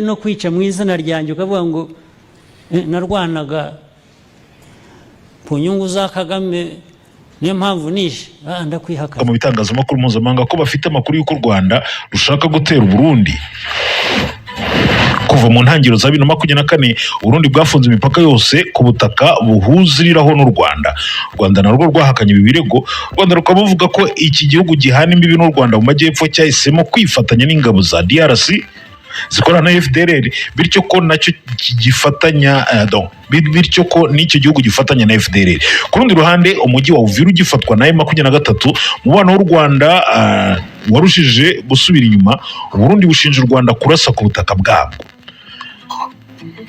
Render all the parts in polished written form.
no kwica mu izina ryanjye ukavuga ngo narwanaga ku nyungu za Kagame niyo mpamvu nishe ndakwihakana mu bitangazamakuru mpuzamahanga ko bafite amakuru y'uko u Rwanda rushaka gutera Burundi. Kuva mu ntangiriro za 2024 Burundi bwafunze imipaka yose ku butaka buhuziriraho n'u Rwanda. U Rwanda narwo rwahakanye ibi birego. U Rwanda rukaba ruvuga ko iki gihugu gihana imbibi n'u Rwanda mu majyepfo cyahisemo kwifatanya n'ingabo za DRC zikorana na FDLR, bityo ko nacyo gifatanya bityo ko n'icyo gihugu gifatanya na FDLR. Ku rundi ruhande umujyi wa Uvira ugifatwa na M23, mubano w'u Rwanda warushije gusubira inyuma. Burundi bushinja u Rwanda kurasa ku butaka bwabwo.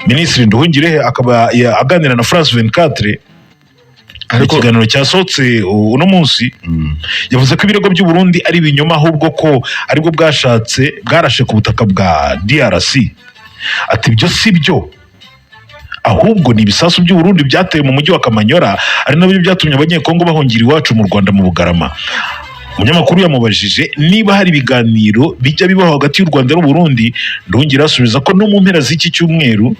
Minisitiri Nduhungirehe akaba aganira na France 24 ikiganiro cyasohotse uno munsi, yavuze ko ibirego by'u Burundi ari ibinyoma, ahubwo ko aribwo bwarashe ku butaka bwa DRC. Ati ibyo si byo, ahubwo ni ibisasu by'u Burundi byateye mu mujyi wa Kamanyora, ari nabyo byatumye abanyekongo bahungira iwacu mu Rwanda mu Bugarama. Umunyamakuru yamubajije niba hari ibiganiro bijya bibaho hagati y'u Rwanda n'u Burundi. Nduhungira asubiza ko no mu mpera z'iki cyumweru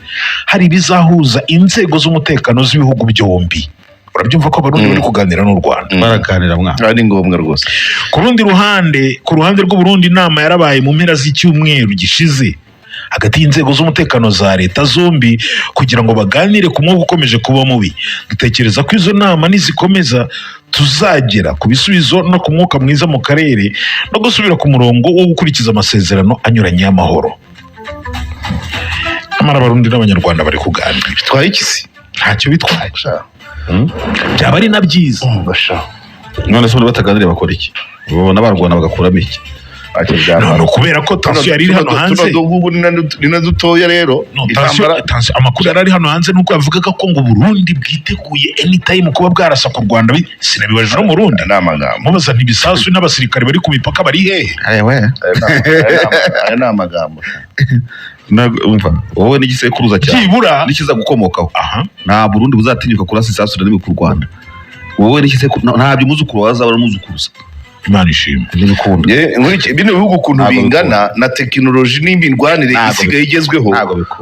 hari ibizahuza inzego z'umutekano z'ibihugu byombi. Urabyumva ko Abarundi bari kuganira n'u Rwanda, baraganira mwana, ari ngombwa rwose. Ku rundi ruhande, ku ruhande rw'u Burundi, inama yarabaye mu mpera z'icyumweru gishize hagati y'inzego z'umutekano za leta zombi kugira ngo baganire ku mwuka ukomeje kuba mubi. Dutekereza ko izo nama nizikomeza tuzagera ku bisubizo no ku mwuka mwiza mu karere no gusubira ku murongo wo gukurikiza amasezerano anyuranye y'amahoro. Amara Abarundi n'Abanyarwanda bari kuganira. Bitwaye iki se? Ntacyo bitwaye. Byaba ari na byiza. None se bataganire bakora iki? Babona barwana bagakuramo iki? No kubera ko tension yari hano hanze. Ubu ni na dutoya rero. Amakuru yari hano hanze nuko yavugaga ko ngo Burundi bwiteguye anytime kuba bwarasa ku Rwanda. Sinabibaje no mu Burundi. Mubaza ntibisasu n'abasirikare bari ku mipaka bari hehe? Aya ni amagambo. Umva wowe n'igisekuruza cyane kibura nikiza gukomokaho. Nta Burundi buzatinyuka kurasa isasu n'imi ku Rwanda. Wowe n'igisekuru ntabyo muzukuru wazabara muzukuruza. Imana ishimwe n'ibikunda bino bihugu ukuntu bingana na tekinoloji n'imbirwanire isigaye igezweho.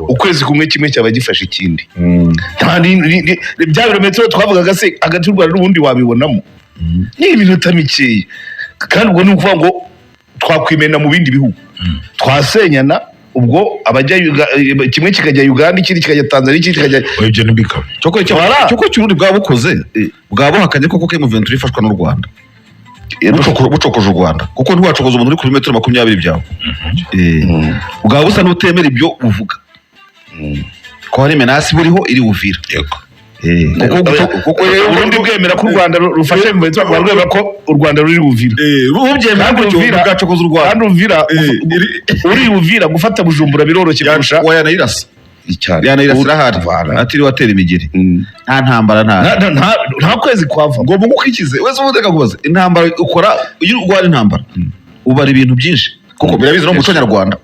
Ukwezi kumwe kimwe cyaba gifashe ikindi. Bya birometero twavugaga se hagati y'u Rwanda n'ubundi wabibonamo ni iminota mikeya, kandi ubwo ni ukuvuga ngo twakwimena mu bindi bihugu twasenyana. Ubwo abajya kimwe kikajya Uganda, ikindi kikajya Tanzania, ikindi kikajya ibyo ntibikaba cyoko cy'urundi bwabukoze bwabuhakanye koko M23 ifashwa n'u Rwanda bucokoje u Rwanda, kuko ntiwacokoza umuntu uri kuri metero 20 byawe. Bwa busa n'utemera ibyo uvuga ko hari menasi buriho iri Uvira. Kuko Burundi bwemera ko u Rwanda rufashe M23, rwemera ko u Rwanda ruri Uvira. Ubyemera ko Uvira bwacokoza u Rwanda, kandi Uvira uri Uvira gufata Bujumbura biroroshye kurusha wayanayirasa cyane. Yanayirasa ahari atiri watera imigeri. Nta ntambara nta kwezi kwava ngo mugukikize wese ubuteka kubaza intambara ukora. Iyo urwara intambara ubara ibintu byinshi, kuko birabizi no mu muco nyarwanda.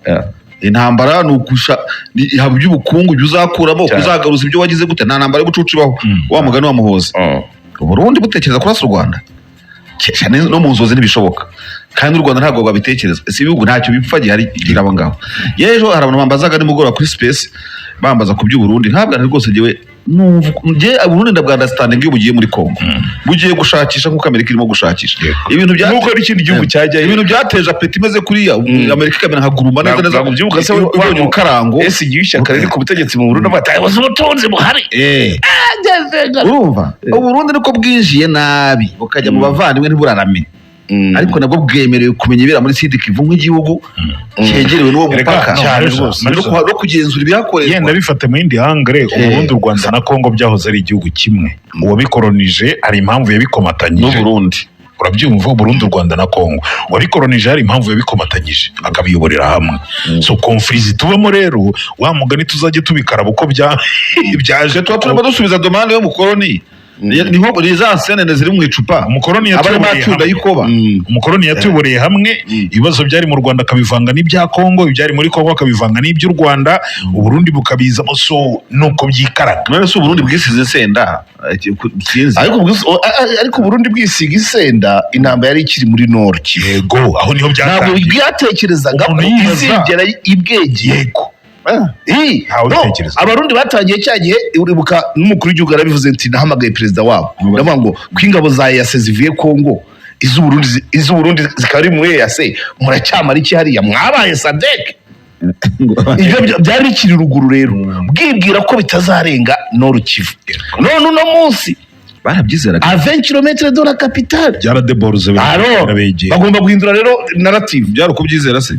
Intambara nukusha haba by'ubukungu byuzakuramo kuzagaruza ibyo wagize gute. Nta ntambara y'ubucucu baho wa mugani wa Muhoza. Burundi butekereza kurasa u Rwanda cyane no mu nzozi ntibishoboka, kandi u Rwanda ntabwo babitekereza. Si ibihugu ntacyo bipfa gihari giraba ngaho. Yejo hari abantu bambazaga nimugora kuri space bambaza ku by'u Burundi. Ntabwo ari rwose jewe nje Burundi ndabwa understanding iyo bugiye muri Kongo bugiye gushakisha nkuko Amerika irimo gushakisha ibintu bya nuko ari ikindi gihugu cyajya ibintu byateje apeti imeze kuriya. Amerika kamera nkaguruma neza byubuka se ubonye ukarango ese gisha karere ku butegetsi mu Burundi bataye ubutunzi buhari. Urumva Burundi niko bwinjiye nabi bukajya mu bavandimwe ntiburarame, ariko nabwo bwemerewe kumenya ibira muri Sud Kivu nk'igihugu cyegerewe n'uwo mupaka no kugenzura ibyakorerwa. Yenda bifate mu yindi hangre. Uburundi, u Rwanda na Kongo byahoze ari igihugu kimwe. Uwabikolonije hari impamvu yabikomatanyije n'u Burundi. Urabyumva, Burundi, u Rwanda na Kongo wabikolonije hari impamvu yabikomatanyije akabiyoborera hamwe. So conflit zitubamo rero wa mugani tuzajye tubikaraba uko byaje turimo dusubiza domande yo mu koloni. Niho za senene ziri mu icupa umukoloni yatuboreye hamwe. Ibibazo byari mu Rwanda akabivanga n'ibya Kongo, ibyari muri Kongo akabivanga n'iby'u Rwanda, u Burundi bukabizamo. So nuko byikaraga. None se u Burundi bwisize senda ariko u Burundi bwisiga isenda intambara yari ikiri muri Nord. Yego, aho niho byatangiye. Ntabwo byatekerezaga ko izigera ibwegeye. Ntawe ubitekereza. abarundi batangiye cya gihe uribuka n'umukuru w'igihugu yarabivuze ati nahamagaye perezida wabo ndavuga ngo ko ingabo za EAC zivuye Kongo iz'Uburundi zikaba ari mu EAC muracyamara iki hariya mwabaye SADC ibyo byari bikiri ruguru rero bwibwira ko bitazarenga Nord Kivu none uno munsi barabyizeraga a 20 km de la capitale byaradeborze bagomba guhindura rero narrative byari ukubyizera se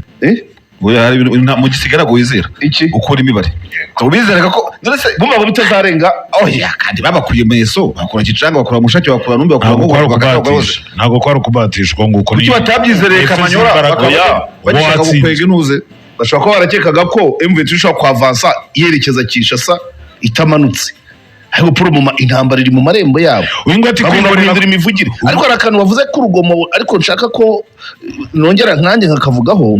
oya hari ibintu mu gisigara ngo wizera iki ukora imibare tubizeraga ko ndetse bumva ngo bitazarenga oya kandi babakuriye meso bakora kicanga bakora mushake bakora numbe bakora ngo ntago kwari kubatishwa ngo uko kuki batabyizereye Kamanyora bakaba gukwega inuze bashobora kuba barakekaga ko M23 ishobora kwavansa yerekeza Kinshasa itamanutse ariko pour intambara iri mu marembo yabo bagomba guhindura imivugire ariko hari akantu bavuze ko urugomo ariko nshaka ko nongera nkanjye nkakavugaho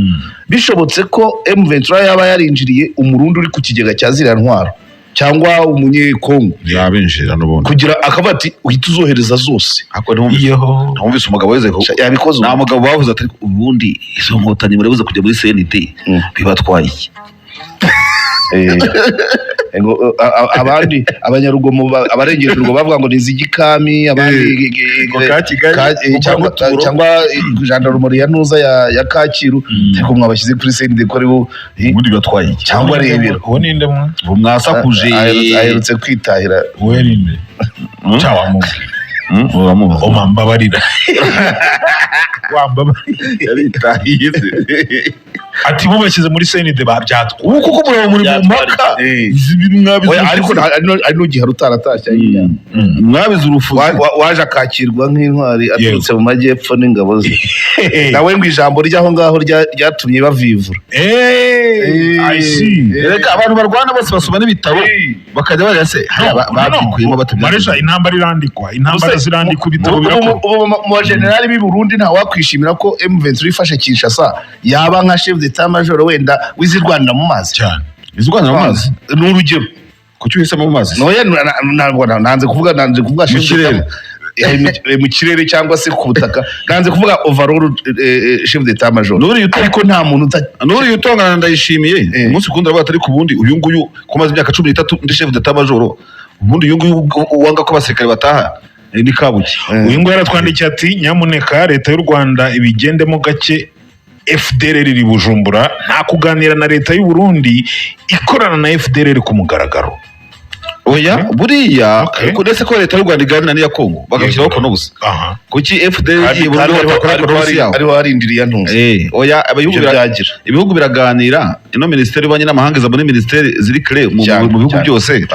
bishobotse ko M23 yaba yarinjiriye umurundi uri ku kigega cya ziriya ntwaro cyangwa umunyekongo yabinjira n'ubundi kugira akavuga ati uhita uzohereza zose ako ntumvise umugabo weze ko yabikoze nta mugabo bavuze ati ubundi izo nkotanyi murabuze kujya muri CND bibatwaye iki abandi abanyarugomo abarengeje urugo bavuga ngo nizigikami abandi cyangwa gendarmerie ya Ntuza ya Kacyiru ariko mwabashyize kuri CND ko ari ubundi batwaye iki cyangwa rebera uwo ninde mwasakuje aherutse kwitahira we ninde cyawa mu omambabarira wambabarira yaritahiye ati mubashyize muri CND babyatwa ubu kuko muri mu mpaka izi bintu mwabize ariko ari no gihe rutaratashya mwabize urufuzi waje akakirwa nk'intwari aturutse mu majyepfo n'ingabo ze nawe ngo ijambo ryaho ngaho ryatumye bavivura I see reka abantu barwana bose basoma n'ibitabo bakajya bari se babyikuyemo batabyaje intambara irandikwa intambara zirandikwa ibitabo birakora mu generali b'i Burundi nta wakwishimira ko M23 ifashe Kinshasa yaba nka chef d'état major wenda wizirwanira mu mazi cyane izirwanira mu mazi ni urugero kuki uhisemo mu mazi noye nanze kuvuga chef d'état mu kirere cyangwa se ku butaka nanze kuvuga overall chef d'état major ariko nta muntu nuri yutongana ndayishimiye umunsi ukunda rwa atari ku bundi uyu nguyu kumaze imyaka 13 ndi chef d'état major ubundi uyu nguyu wanga ko abasirikare bataha ni kabuki uyu nguyu yaratwandikiye ati nyamuneka leta y'u Rwanda ibigendemo gake FDLR iri Bujumbura nta kuganira na leta y'u Burundi ikorana na FDLR ku mugaragaro oya buriya ndetse ko leta y'u Rwanda iganira n'iya Kongo bagashyiraho ko n'ubusa kuki FDLR ari warindiriye ntuze oya ibihugu biraganira ino ministeri y'ububanyi n'amahanga iza muri ministeri ziri clé mu bihugu byose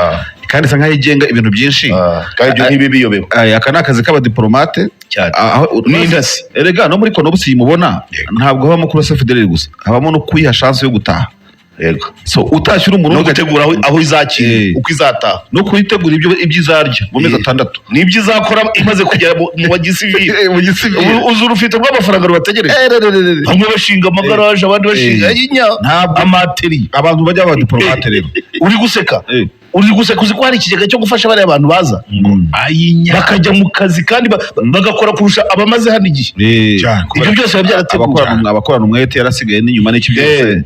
kandi isa nkaho igenga ibintu byinshi kandi ibyo ntibi biyobewe aka ni akazi k'abadiplomate n'indasi erega no muri konobusi mubona ntabwo habamo kurasa FDLR gusa habamo no kuyiha chance yo gutaha yego so utashyira umurundi no gutegura aho izakira uko izataha no kuyitegura ibyizarya mu mezi 6 nibyo izakora imaze kugera mu bagisivili uzu rufite rw'amafaranga rubategereje bamwe bashinga amagaraje abandi bashinga amateri abantu bajya abadiplomate rero uri guseka uzi ko hari ikigega cyo gufasha bariya abantu baza bakajya mu kazi kandi bagakora kurusha abamaze hano igihe ibyo byose biba byarateguwe abakorana umwete yarasigaye n'inyuma n'iki byose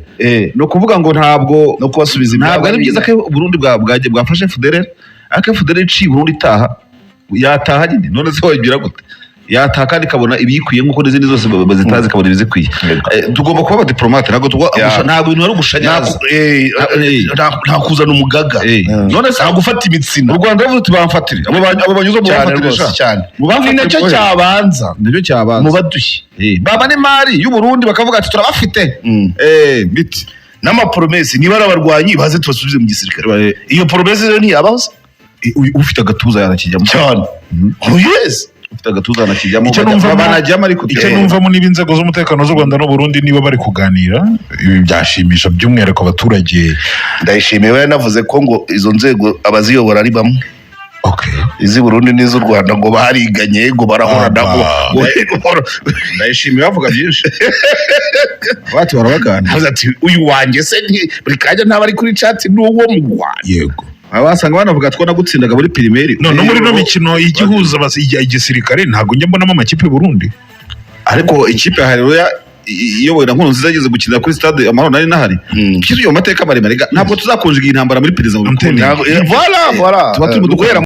no kuvuga ngo ntabwo no kubasubiza ntabwo ari byiza ko Burundi bwafashe FDLR ariko FDLR iciye Burundi itaha yataha nyine none se wagira gute yataha kandi kabona ibikwiye nk'uko n'izindi zose bazitazi kabona ibizikwiye tugomba kuba abadiplomate ntabwo ibintu ari ugushanyaraza nta kuzana umugaga none se gufata imitsina u Rwanda ruvuze bamfatire abo banyuze mu bamfatire cyane ni nacyo cyabanza mu badushye baba n'imari y'u Burundi bakavuga ati turabafite biti n'amapromesi niba ari abarwanyi baze tubasubize mu gisirikare iyo promesi rero ntiyabaho ufite agatuza yanakijyamo cyane yes ufite agatuza yanakijyamo banajyamo ariko icyo numvamo niba inzego z'umutekano z'u Rwanda n'u Burundi niba bari kuganira ibi byashimisha by'umwihariko abaturage ndayishimiye we yanavuze ko ngo izo nzego abaziyobora ari bamwe izi Burundi n'iz'u Rwanda ngo bariganye ngo barahorana ndayishimiye bavuga byinshi bati barabaganira ati uyu wanjye se buri kanya ntaba ari kuri chat n'uwo mu Rwanda yego abasanga banavuga ko nagutsindaga muri primaire no muri no mikino y'igihuza igisirikare ntabwo njye mbonamo amakipe y'u Burundi ariko ikipe ya Haleluya iyobowe na Nkurunziza yageze gukinira kuri stade Amahoro nari nahari kizuye mu mateka maremare ntabwo tuzakonjega intambara muri perezida mu bikomeye voilà tuba turi mu dukorera